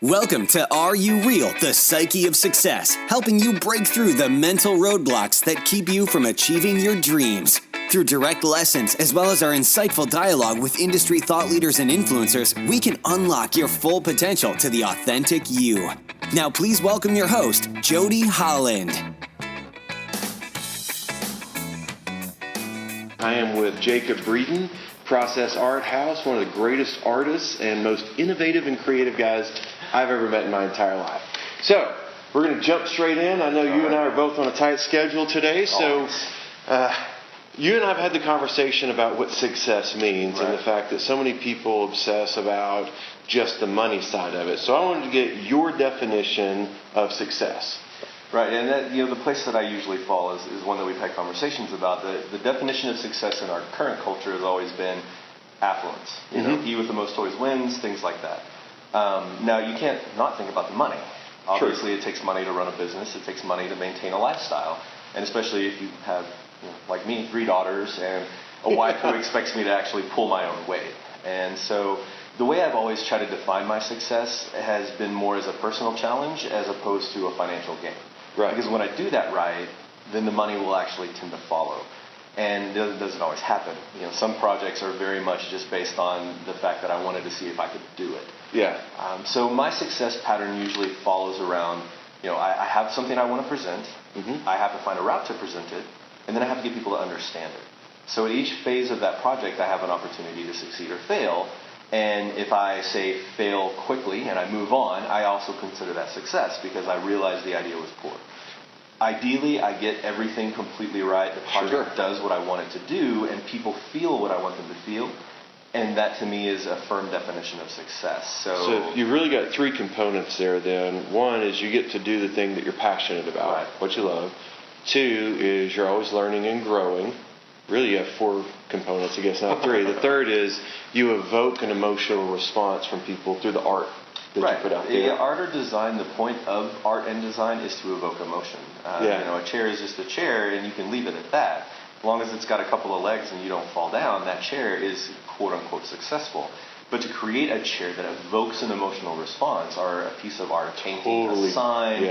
Welcome to Are You Real? The Psyche of Success, helping you break through the mental roadblocks that keep you from achieving your dreams. Through direct lessons, as well as our insightful dialogue with industry thought leaders and influencers, we can unlock your full potential to the authentic you. Now please welcome your host, Jody Holland. I am with Jacob Breeden, Process Art House, one of the greatest artists and most innovative and creative guys I've ever met in my entire life. So, we're going to jump straight in. I know you and I are both on a tight schedule today, so you and I have had the conversation about what success means and the fact that so many people obsess about just the money side of it. So I wanted to get your definition of success. Right, and that, the place that I usually fall is one that we've had conversations about. The definition of success in our current culture has always been affluence. He with the most toys wins, things like that. Now, you can't not think about the money. Obviously, It takes money to run a business. It takes money to maintain a lifestyle. And especially if you have, like me, 3 daughters and a wife who expects me to actually pull my own weight. And so the way I've always tried to define my success has been more as a personal challenge as opposed to a financial gain. Right. Because when I do that right, then the money will actually tend to follow. And it doesn't always happen. Some projects are very much just based on the fact that I wanted to see if I could do it. Yeah. So my success pattern usually follows around, I have something I want to present. I have to find a route to present it. And then I have to get people to understand it. So at each phase of that project, I have an opportunity to succeed or fail. And if I say fail quickly and I move on, I also consider that success because I realize the idea was poor. Ideally, I get everything completely right. The project does what I want it to do, and people feel what I want them to feel. And that, to me, is a firm definition of success. So you've really got 3 components there, then. One is you get to do the thing that you're passionate about, what you love. 2 is you're always learning and growing. Really, you have 4 components, I guess, not 3. The third is you evoke an emotional response from people through the art that you put out there. Art or design, the point of art and design is to evoke emotion. A chair is just a chair, and you can leave it at that. As long as it's got a couple of legs and you don't fall down, that chair is quote-unquote successful. But to create a chair that evokes an emotional response, or a piece of art, a painting, a sign,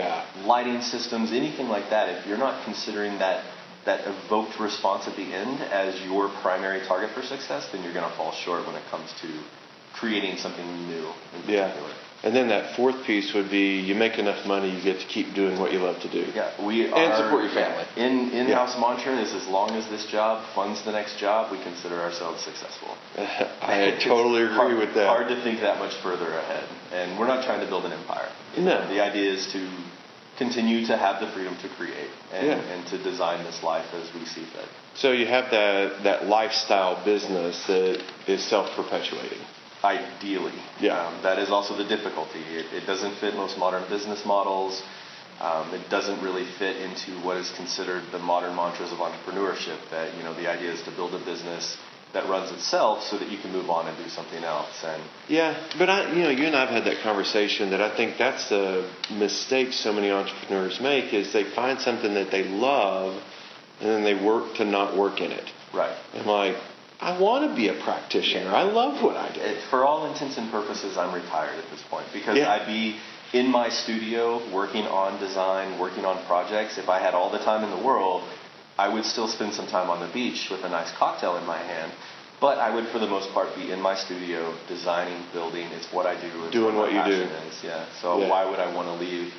lighting systems, anything like that, if you're not considering that evoked response at the end as your primary target for success, then you're going to fall short when it comes to creating something new in particular. And then that 4th piece would be you make enough money, you get to keep doing what you love to do. And support your family. In-house mantra is as long as this job funds the next job, we consider ourselves successful. I totally agree with that. Hard to think that much further ahead. And we're not trying to build an empire. No. The idea is to continue to have the freedom to create and to design this life as we see fit. So you have that lifestyle business that is self-perpetuating. Ideally. That is also the difficulty. It doesn't fit most modern business models. It doesn't really fit into what is considered the modern mantras of entrepreneurship, that, the idea is to build a business that runs itself so that you can move on and do something else. And but you and I have had that conversation that I think that's the mistake so many entrepreneurs make is they find something that they love and then they work to not work in it. Right. And like, I want to be a practitioner. I love what I do. For all intents and purposes, I'm retired at this point because I'd be in my studio working on design, working on projects. If I had all the time in the world, I would still spend some time on the beach with a nice cocktail in my hand. But I would, for the most part, be in my studio designing, building. It's what I do. It's doing what you do. So why would I want to leave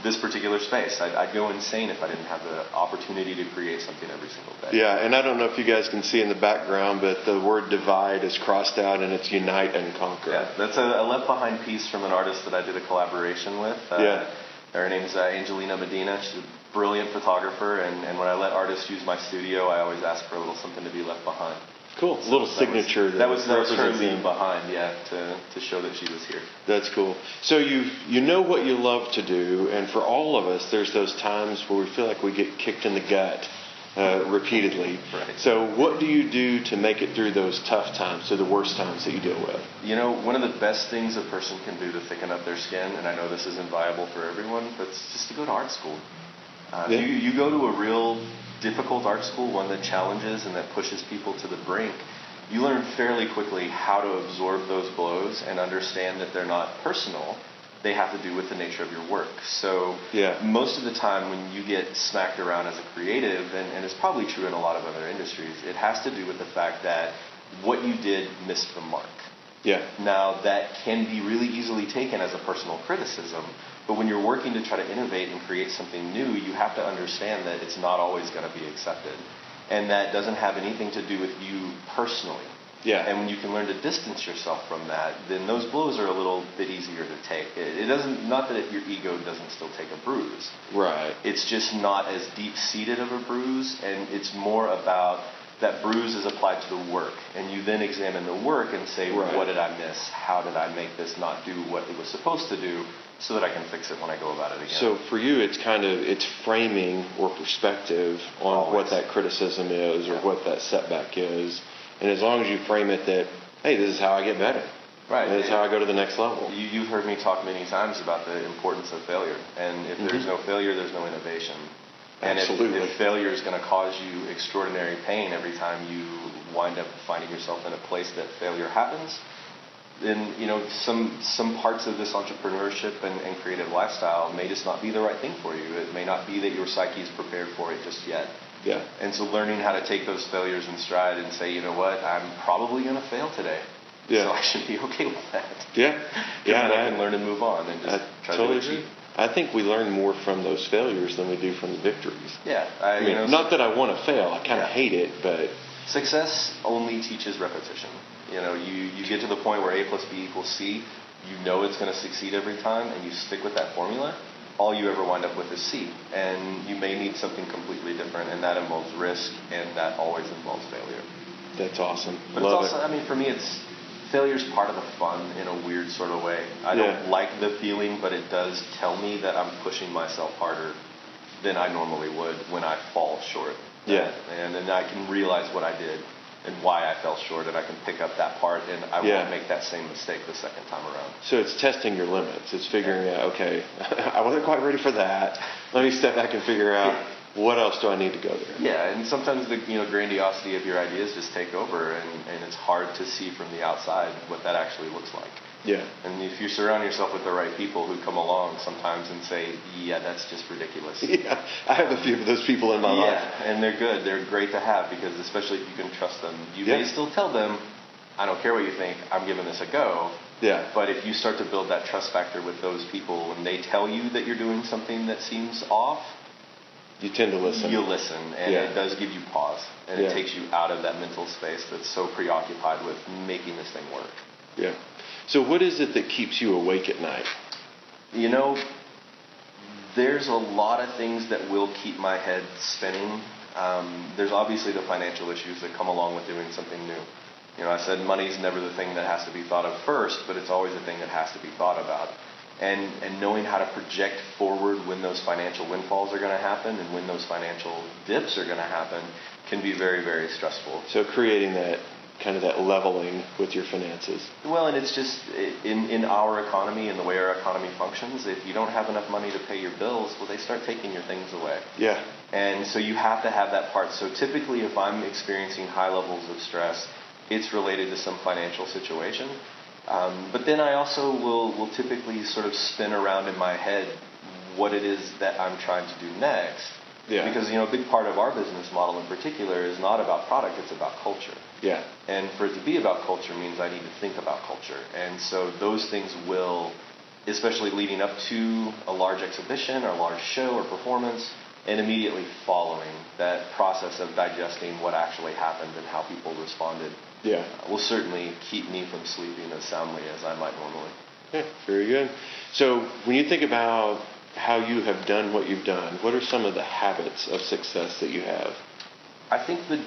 this particular space? I'd go insane if I didn't have the opportunity to create something every single day. Yeah, and I don't know if you guys can see in the background, but the word divide is crossed out and it's unite and conquer. Yeah, that's a left behind piece from an artist that I did a collaboration with. Her name's Angelina Medina. She's a brilliant photographer, and when I let artists use my studio, I always ask for a little something to be left behind. Cool. A little signature. That was her being behind, to show that she was here. That's cool. So you know what you love to do, and for all of us, there's those times where we feel like we get kicked in the gut repeatedly. Right. So what do you do to make it through those tough times, to the worst times that you deal with? One of the best things a person can do to thicken up their skin, and I know this isn't viable for everyone, but it's just to go to art school. You go to a real difficult art school, one that challenges and that pushes people to the brink, you learn fairly quickly how to absorb those blows and understand that they're not personal, they have to do with the nature of your work. So most of the time when you get smacked around as a creative, and it's probably true in a lot of other industries, it has to do with the fact that what you did missed the mark. Yeah. Now, that can be really easily taken as a personal criticism, but when you're working to try to innovate and create something new, you have to understand that it's not always going to be accepted. And that doesn't have anything to do with you personally. Yeah. And when you can learn to distance yourself from that, then those blows are a little bit easier to take. It doesn't, not that your ego doesn't still take a bruise. Right. It's just not as deep-seated of a bruise, and it's more about that bruise is applied to the work. And you then examine the work and say, what did I miss? How did I make this not do what it was supposed to do so that I can fix it when I go about it again? So for you, it's framing or perspective on what that criticism is or what that setback is. And as long as you frame it that, hey, this is how I get better. Right. This is how I go to the next level. You've heard me talk many times about the importance of failure. And if there's no failure, there's no innovation. And Absolutely. if failure is going to cause you extraordinary pain every time you wind up finding yourself in a place that failure happens, then some parts of this entrepreneurship and creative lifestyle may just not be the right thing for you. It may not be that your psyche is prepared for it just yet. Yeah. And so learning how to take those failures in stride and say, you know what, I'm probably going to fail today. Yeah. So I should be okay with that. Yeah. Yeah. And I can learn and move on and just try to achieve. I think we learn more from those failures than we do from the victories. Yeah. Not that I want to fail. I kind of hate it, but success only teaches repetition. You get to the point where A plus B equals C. You know it's going to succeed every time, and you stick with that formula. All you ever wind up with is C. And you may need something completely different, and that involves risk, and that always involves failure. That's awesome. But Love it's also, for me, failure's part of the fun in a weird sort of way. I don't like the feeling, but it does tell me that I'm pushing myself harder than I normally would when I fall short. Yeah. And then I can realize what I did and why I fell short, and I can pick up that part, and I won't make that same mistake the second time around. So it's testing your limits. It's figuring out, okay, I wasn't quite ready for that. Let me step back and figure out what else do I need to go there. Yeah, and sometimes the grandiosity of your ideas just take over, and it's hard to see from the outside what that actually looks like. Yeah. And if you surround yourself with the right people who come along sometimes and say, yeah, that's just ridiculous. Yeah, I have a few of those people in my life. Yeah, and they're good. They're great to have because especially if you can trust them. You may still tell them, I don't care what you think, I'm giving this a go. Yeah. But if you start to build that trust factor with those people when they tell you that you're doing something that seems off, you tend to listen. You listen, and it does give you pause. And it takes you out of that mental space that's so preoccupied with making this thing work. Yeah. So what is it that keeps you awake at night? There's a lot of things that will keep my head spinning. There's obviously the financial issues that come along with doing something new. I said money's never the thing that has to be thought of first, but it's always the thing that has to be thought about. And knowing how to project forward when those financial windfalls are going to happen and when those financial dips are going to happen can be very, very stressful. So creating that kind of that leveling with your finances. Well, and it's just in our economy and the way our economy functions, if you don't have enough money to pay your bills, well, they start taking your things away. Yeah. And so you have to have that part. So typically if I'm experiencing high levels of stress, it's related to some financial situation. But then I also will typically sort of spin around in my head what it is that I'm trying to do next. Yeah. Because, a big part of our business model in particular is not about product, it's about culture. Yeah. And for it to be about culture means I need to think about culture. And so those things will, especially leading up to a large exhibition or a large show or performance, and immediately following that process of digesting what actually happened and how people responded, will certainly keep me from sleeping as soundly as I might normally. Yeah, very good. So when you think about how you have done what you've done, what are some of the habits of success that you have? I think the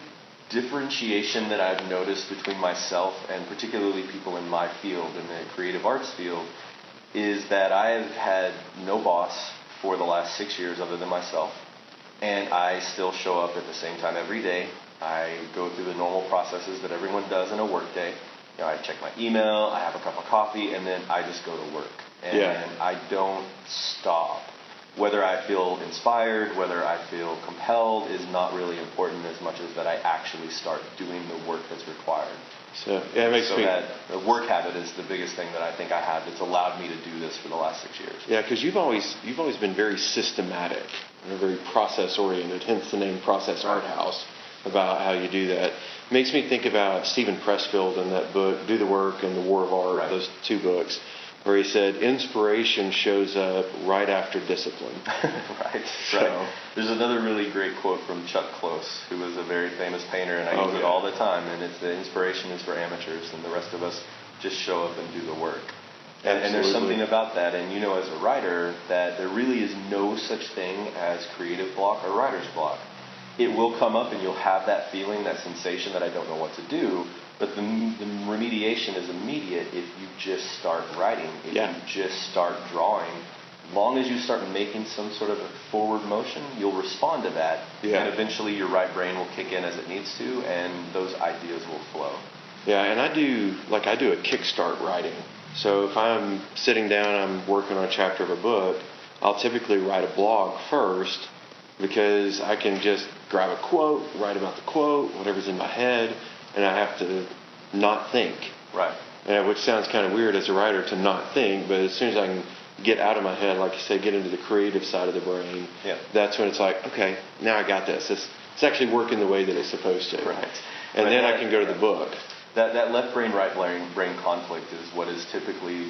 differentiation that I've noticed between myself and particularly people in my field, in the creative arts field, is that I have had no boss for the last 6 years other than myself, and I still show up at the same time every day. I go through the normal processes that everyone does in a work day. I check my email, I have a cup of coffee, and then I just go to work. And I don't stop Whether I feel inspired, whether I feel compelled is not really important as much as that I actually start doing the work that's required. So yeah, it makes me. That the work habit is the biggest thing that I think I have that's allowed me to do this for the last 6 years. Yeah, because you've always been very systematic and very process oriented. Hence the name Process Art House, about how you do that. Makes me think about Stephen Pressfield in that book, Do the Work and The War of Art. Those 2 books, where he said inspiration shows up right after discipline. Right. So, there's another really great quote from Chuck Close, who was a very famous painter, and I use it all the time, and it's the inspiration is for amateurs, and the rest of us just show up and do the work. And there's something about that, and as a writer, that there really is no such thing as creative block or writer's block. It will come up and you'll have that feeling, that sensation that I don't know what to do, but the remediation is immediate if you just start writing, if you just start drawing. Long as you start making some sort of a forward motion, you'll respond to that, and eventually your right brain will kick in as it needs to, and those ideas will flow. Yeah, and I do a kickstart writing. So if I'm sitting down, I'm working on a chapter of a book, I'll typically write a blog first, because I can just grab a quote, write about the quote, whatever's in my head, and I have to not think. Right. Which sounds kind of weird as a writer to not think, but as soon as I can get out of my head, like you say, get into the creative side of the brain, that's when it's like, okay, now I got this. It's actually working the way that it's supposed to. Right. And then I can go to the book. That left brain, right brain conflict is what is typically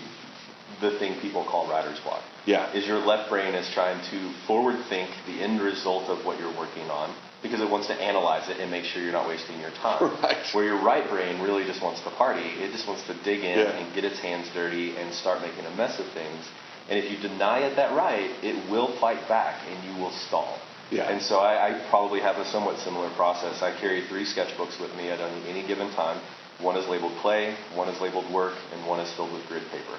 the thing people call writer's block. Yeah. Is your left brain is trying to forward think the end result of what you're working on, because it wants to analyze it and make sure you're not wasting your time. Right. Where your right brain really just wants to party. It just wants to dig in and get its hands dirty and start making a mess of things. And if you deny it that right, it will fight back and you will stall. Yeah. And so I probably have a somewhat similar process. I carry 3 sketchbooks with me at any given time. One is labeled play, one is labeled work, and one is filled with grid paper.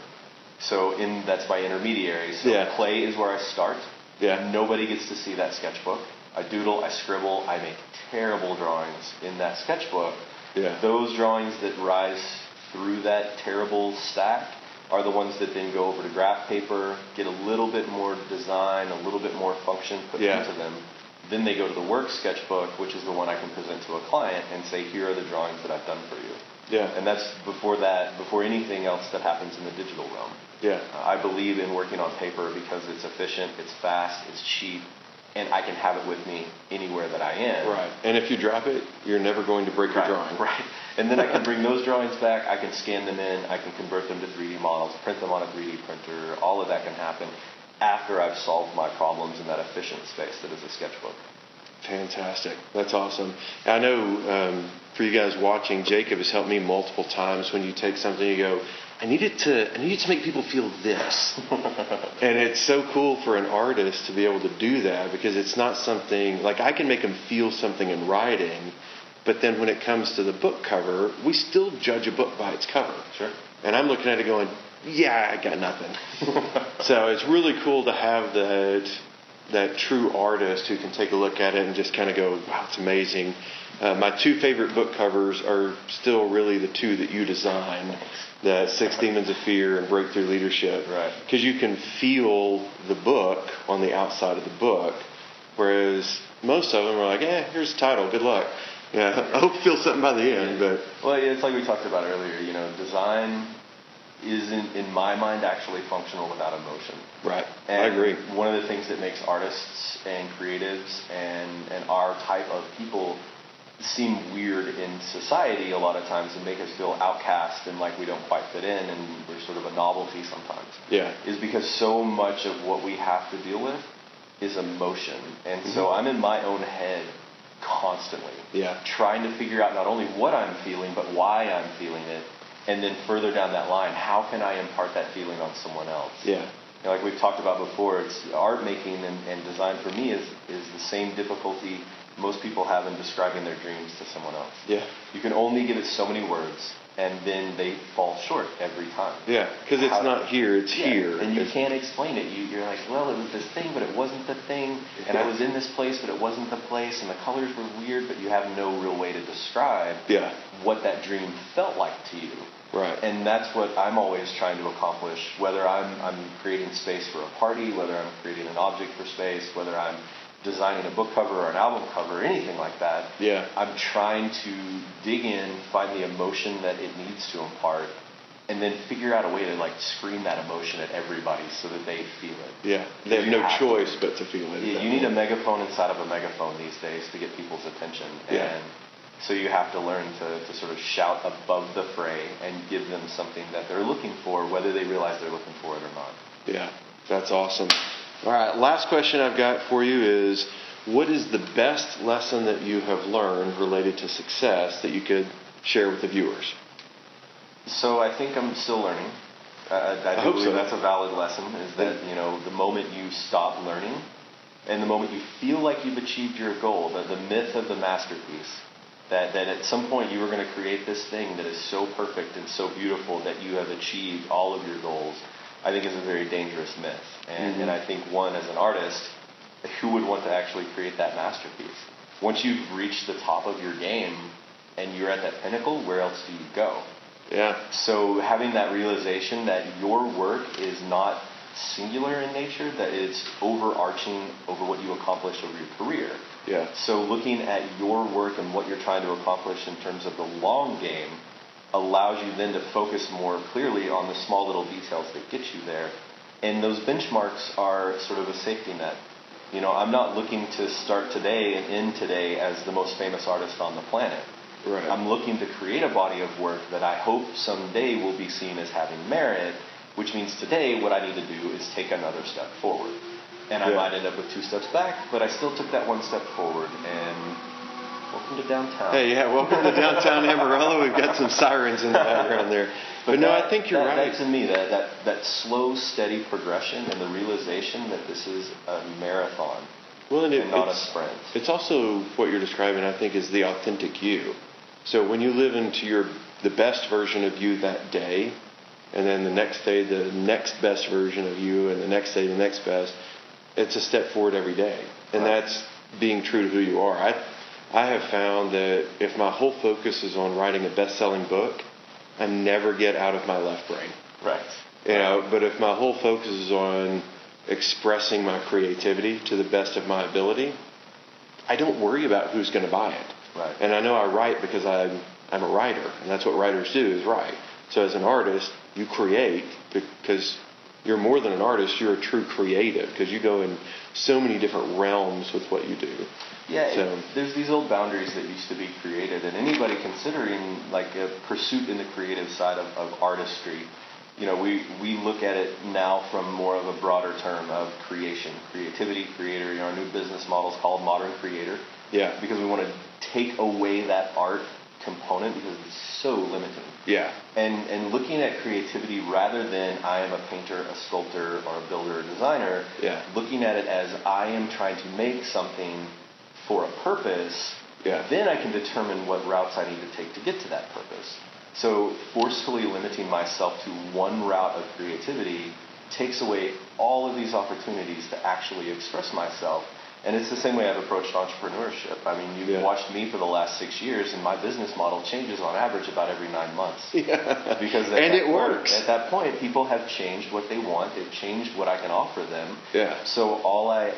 So that's my intermediary. So play is where I start. Yeah. Nobody gets to see that sketchbook. I doodle, I scribble, I make terrible drawings in that sketchbook. Yeah. Those drawings that rise through that terrible stack are the ones that then go over to graph paper, get a little bit more design, a little bit more function put into them. Then they go to the work sketchbook, which is the one I can present to a client and say, here are the drawings that I've done for you. Yeah. And that's before anything else that happens in the digital realm. Yeah. I believe in working on paper because it's efficient, it's fast, it's cheap, and I can have it with me anywhere that I am. Right. And if you drop it, you're never going to break your drawing. Right. And then I can bring those drawings back, I can scan them in, I can convert them to 3D models, print them on a 3D printer. All of that can happen after I've solved my problems in that efficient space that is a sketchbook. Fantastic. That's awesome. I know for you guys watching, Jacob has helped me multiple times when you take something, you go, I need it to make people feel this. And it's so cool for an artist to be able to do that, because it's not something, like I can make them feel something in writing, but then when it comes to the book cover, we still judge a book by its cover. Sure. And I'm looking at it going, yeah, I got nothing. So it's really cool to have that true artist who can take a look at it and just kind of go, wow, it's amazing. My 2 favorite book covers are still really the 2 that you designed, the 6 Demons of Fear and Breakthrough Leadership. Right. Because you can feel the book on the outside of the book, whereas most of them are like, here's the title, good luck. Yeah, I hope you feel something by the end. But well, it's like we talked about earlier. Design isn't, in my mind, actually functional without emotion. Right. And I agree. One of the things that makes artists and creatives and our type of people seem weird in society a lot of times and make us feel outcast and like we don't quite fit in and we're sort of a novelty sometimes. Yeah. Is because so much of what we have to deal with is emotion. And so I'm in my own head constantly. Yeah. Trying to figure out not only what I'm feeling, but why I'm feeling it. And then further down that line, how can I impart that feeling on someone else? Yeah. Like we've talked about before, it's art making and design for me is the same difficulty most people have in describing their dreams to someone else. Yeah. You can only give it so many words, and then they fall short every time. Yeah, because it's not here, it's here. And you can't explain it. You're like, well, it was this thing, but it wasn't the thing. And I was in this place, but it wasn't the place. And the colors were weird, but you have no real way to describe what that dream felt like to you. Right. And that's what I'm always trying to accomplish, whether I'm creating space for a party, whether I'm creating an object for space, whether I'm designing a book cover or an album cover or anything like that. Yeah. I'm trying to dig in, find the emotion that it needs to impart, and then figure out a way to like scream that emotion at everybody so that they feel it. Yeah. They have no choice but to feel it. You need a megaphone inside of a megaphone these days to get people's attention. Yeah. And so you have to learn to sort of shout above the fray and give them something that they're looking for, whether they realize they're looking for it or not. Yeah, that's awesome. All right, last question I've got for you is, what is the best lesson that you have learned related to success that you could share with the viewers? So I think I'm still learning. I do believe that's a valid lesson, is that, the moment you stop learning and the moment you feel like you've achieved your goal, the myth of the masterpiece, that at some point you are going to create this thing that is so perfect and so beautiful that you have achieved all of your goals, I think is a very dangerous myth. And I think as an artist, who would want to actually create that masterpiece? Once you've reached the top of your game and you're at that pinnacle, where else do you go? Yeah. So having that realization that your work is not singular in nature, that it's overarching over what you accomplish over your career. Yeah. So looking at your work and what you're trying to accomplish in terms of the long game allows you then to focus more clearly on the small little details that get you there. And those benchmarks are sort of a safety net. I'm not looking to start today and end today as the most famous artist on the planet. Right. I'm looking to create a body of work that I hope someday will be seen as having merit, which means today what I need to do is take another step forward. And I might end up with 2 steps back, but I still took that 1 step forward. And welcome to downtown. Hey, welcome to downtown Amarillo. We've got some sirens in the background there. But no, I think you're right. That to me, that slow, steady progression and the realization that this is a marathon and not a sprint. It's also what you're describing, I think, is the authentic you. So when you live into the best version of you that day, and then the next day, the next best version of you, and the next day, the next best, it's a step forward every day. And that's being true to who you are. I have found that if my whole focus is on writing a best-selling book, I never get out of my left brain. Right. But if my whole focus is on expressing my creativity to the best of my ability, I don't worry about who's going to buy it. Right. And I know I write because I'm a writer, and that's what writers do, is write. So as an artist, you create because you're more than an artist, you're a true creative, because you go in so many different realms with what you do. Yeah, there's these old boundaries that used to be created, and anybody considering like a pursuit in the creative side of artistry, we look at it now from more of a broader term of creativity, creator. Our new business model is called Modern Creator. Yeah. Because we want to take away that art component because it's so limiting. Yeah. And looking at creativity rather than I am a painter, a sculptor, or a builder, or designer, looking at it as I am trying to make something for a purpose, then I can determine what routes I need to take to get to that purpose. So forcefully limiting myself to one route of creativity takes away all of these opportunities to actually express myself. And it's the same way I've approached entrepreneurship. I mean, you've watched me for the last 6 years, and my business model changes on average about every 9 months. Yeah. Because it works. At that point, people have changed what they want. They've changed what I can offer them. Yeah. So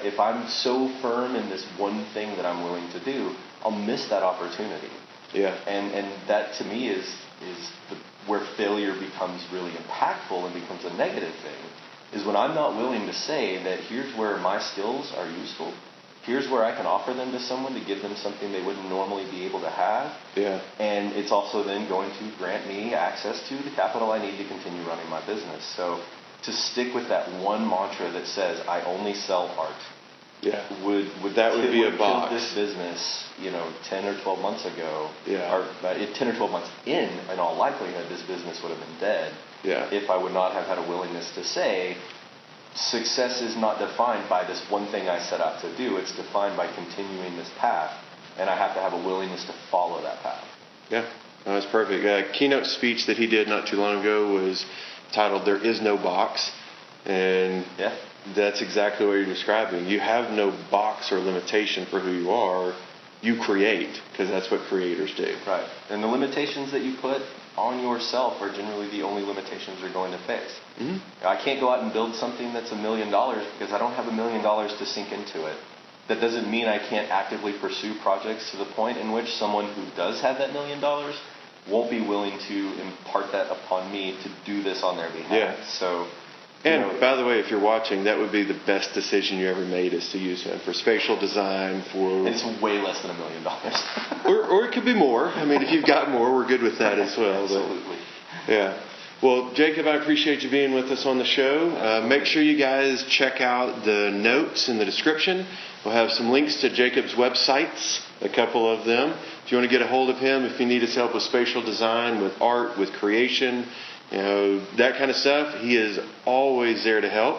if I'm so firm in this one thing that I'm willing to do, I'll miss that opportunity. Yeah. And that to me is where failure becomes really impactful and becomes a negative thing, is when I'm not willing to say that here's where my skills are useful. Here's where I can offer them to someone to give them something they wouldn't normally be able to have. Yeah. And it's also then going to grant me access to the capital I need to continue running my business. So to stick with that one mantra that says I only sell art. Yeah. Would be a box. This business, 10 or 12 months ago. Yeah. Or 10 or 12 months in all likelihood, this business would have been dead. Yeah. If I would not have had a willingness to say, success is not defined by this one thing I set out to do. It's defined by continuing this path, and I have to have a willingness to follow that path. Yeah. That's perfect. A keynote speech that he did not too long ago was titled "There Is No Box," and that's exactly what you're describing. You have no box or limitation for who you are. You create, because that's what creators do. Right. And the limitations that you put on yourself are generally the only limitations you're going to face. Mm-hmm. I can't go out and build something that's $1 million because I don't have $1 million to sink into it. That doesn't mean I can't actively pursue projects to the point in which someone who does have that $1 million won't be willing to impart that upon me to do this on their behalf. Yeah. So, and by the way, if you're watching, that would be the best decision you ever made, is to use him for spatial design. And it's way less than $1 million. or it could be more. I mean, if you've got more, we're good with that as well. Absolutely. But, yeah. Well, Jacob, I appreciate you being with us on the show. Make sure you guys check out the notes in the description. We'll have some links to Jacob's websites, a couple of them. If you want to get a hold of him, if you need his help with spatial design, with art, with creation, that kind of stuff, he is always there to help.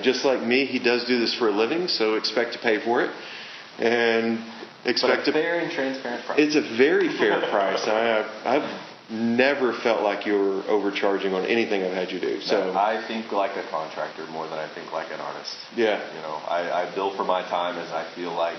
Just like me, he does do this for a living, so expect to pay for it. And expect a fair and transparent price. It's a very fair price. I've never felt like you were overcharging on anything I've had you do. So no, I think like a contractor more than I think like an artist. Yeah. I bill for my time as I feel like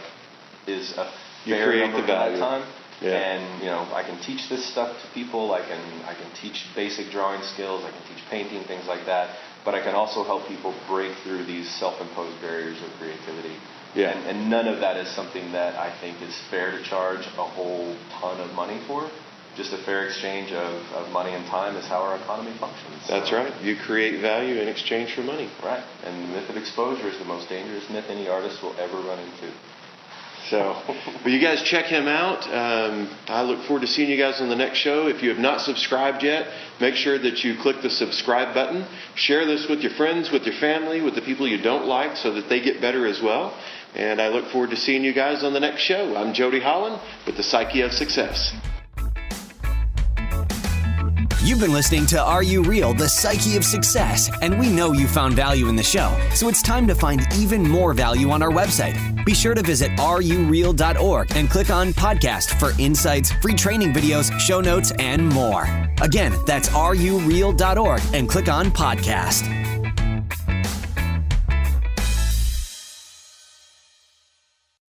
is a fair create number the value. for my time. Yeah. And I can teach this stuff to people. I can teach basic drawing skills. I can teach painting, things like that. But I can also help people break through these self-imposed barriers of creativity. Yeah. And none of that is something that I think is fair to charge a whole ton of money for. Just a fair exchange of money and time is how our economy functions. That's right. You create value in exchange for money. Right. And the myth of exposure is the most dangerous myth any artist will ever run into. So, well, you guys check him out. I look forward to seeing you guys on the next show. If you have not subscribed yet, make sure that you click the subscribe button. Share this with your friends, with your family, with the people you don't like, so that they get better as well. And I look forward to seeing you guys on the next show. I'm Jody Holland with the Psyche of Success. You've been listening to Are You Real? The Psyche of Success, and we know you found value in the show, so it's time to find even more value on our website. Be sure to visit areyoureal.org and click on Podcast for insights, free training videos, show notes, and more. Again, that's areyoureal.org and click on Podcast.